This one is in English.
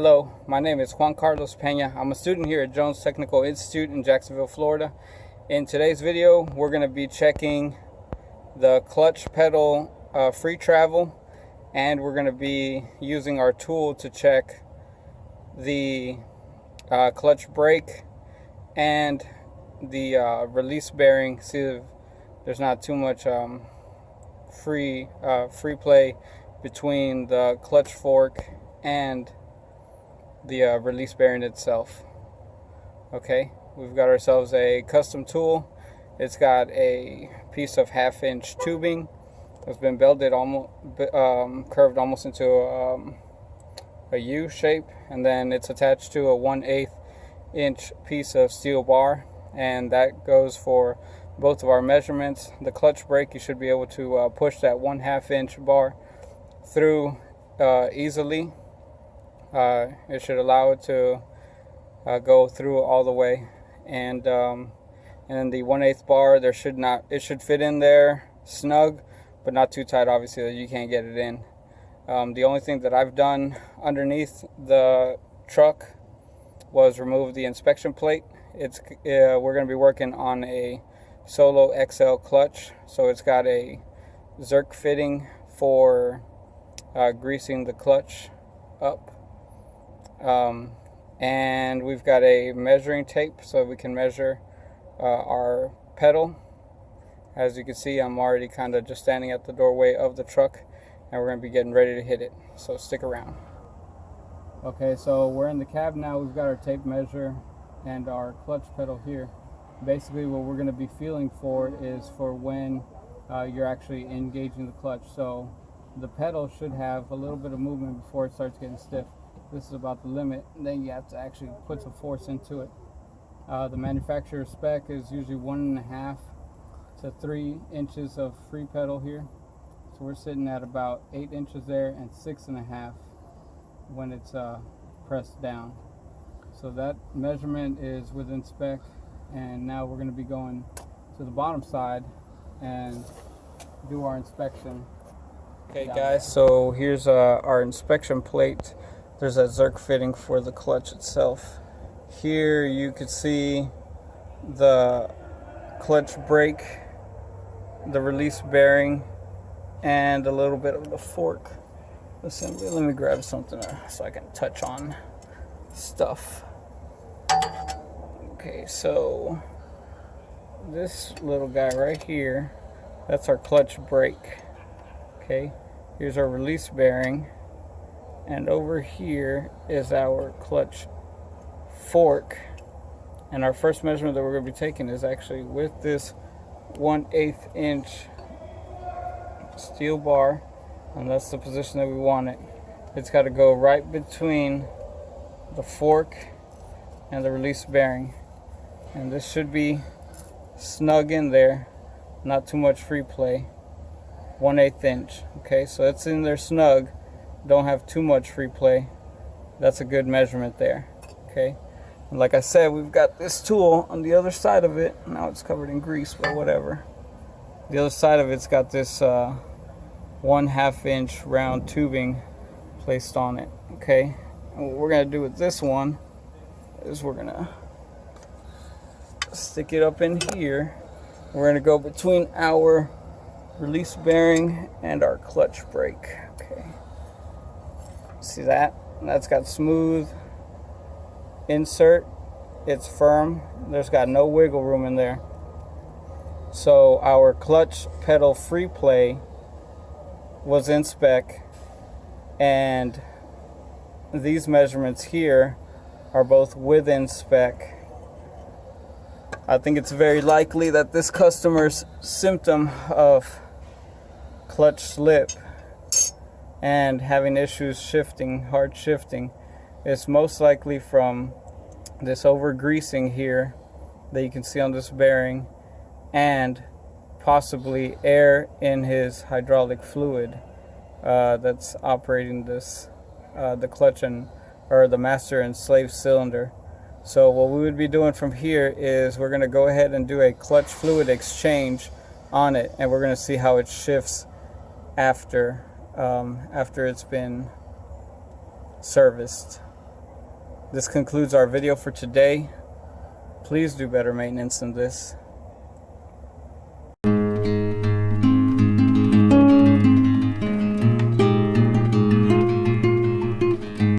Hello, my name is Juan Carlos Pena. I'm a student here at Jones Technical Institute in Jacksonville, Florida. In today's video, we're going to be checking the clutch pedal free travel, and we're going to be using our tool to check the clutch brake and the release bearing. See if there's not too much free play between the clutch fork and the release bearing itself. Okay, we've got ourselves a custom tool. It's got a piece of 1/2-inch tubing that's been belted, almost curved almost into a U shape, and then it's attached to a 1/8 inch piece of steel bar, and that goes for both of our measurements. The clutch brake, you should be able to push that 1/2 inch bar through easily. It should allow it to go through all the way, and then the 1/8 bar, it should fit in there snug, but not too tight, obviously, that you can't get it in. The only thing that I've done underneath the truck was remove the inspection plate. We're going to be working on a Solo XL clutch, so it's got a Zerk fitting for greasing the clutch up. And we've got a measuring tape so we can measure our pedal. As you can see, I'm already kind of just standing at the doorway of the truck, and we're going to be getting ready to hit it, so stick around. Okay, so we're in the cab now. We've got our tape measure and our clutch pedal here. Basically what we're going to be feeling for is for when you're actually engaging the clutch. So the pedal should have a little bit of movement before it starts getting stiff. This is about the limit, and then you have to actually put some force into it. The manufacturer spec is usually 1.5 to 3 inches of free pedal here. So we're sitting at about 8 inches there and 6.5 when it's pressed down. So that measurement is within spec, and now we're going to be going to the bottom side and do our inspection. Okay guys, so here's our inspection plate. There's that Zerk fitting for the clutch itself. Here you could see the clutch brake, the release bearing, and a little bit of the fork assembly. Let me grab something so I can touch on stuff. Okay, so this little guy right here, that's our clutch brake. Okay, here's our release bearing. And over here is our clutch fork. And our first measurement that we're going to be taking is actually with this 1/8 inch steel bar. And that's the position that we want it. It's got to go right between the fork and the release bearing. And this should be snug in there. Not too much free play. 1/8 inch. Okay, so it's in there snug. Don't have too much free play. That's a good measurement there. Okay, and like I said, we've got this tool on the other side of it. Now it's covered in grease, but whatever. The other side of it's got this 1/2 inch round tubing placed on it. Okay, and what we're gonna do with this one is we're gonna stick it up in here. We're gonna go between our release bearing and our clutch brake. Okay. See that? That's got smooth insert. It's firm. There's got no wiggle room in there. So our clutch pedal free play was in spec, and these measurements here are both within spec. I think it's very likely that this customer's symptom of clutch slip and having issues shifting, hard shifting, is most likely from this over greasing here that you can see on this bearing, and possibly air in his hydraulic fluid that's operating this the clutch or the master and slave cylinder. So what we would be doing from here is we're going to go ahead and do a clutch fluid exchange on it, and we're going to see how it shifts after it's been serviced. This concludes our video for today. Please do better maintenance than this.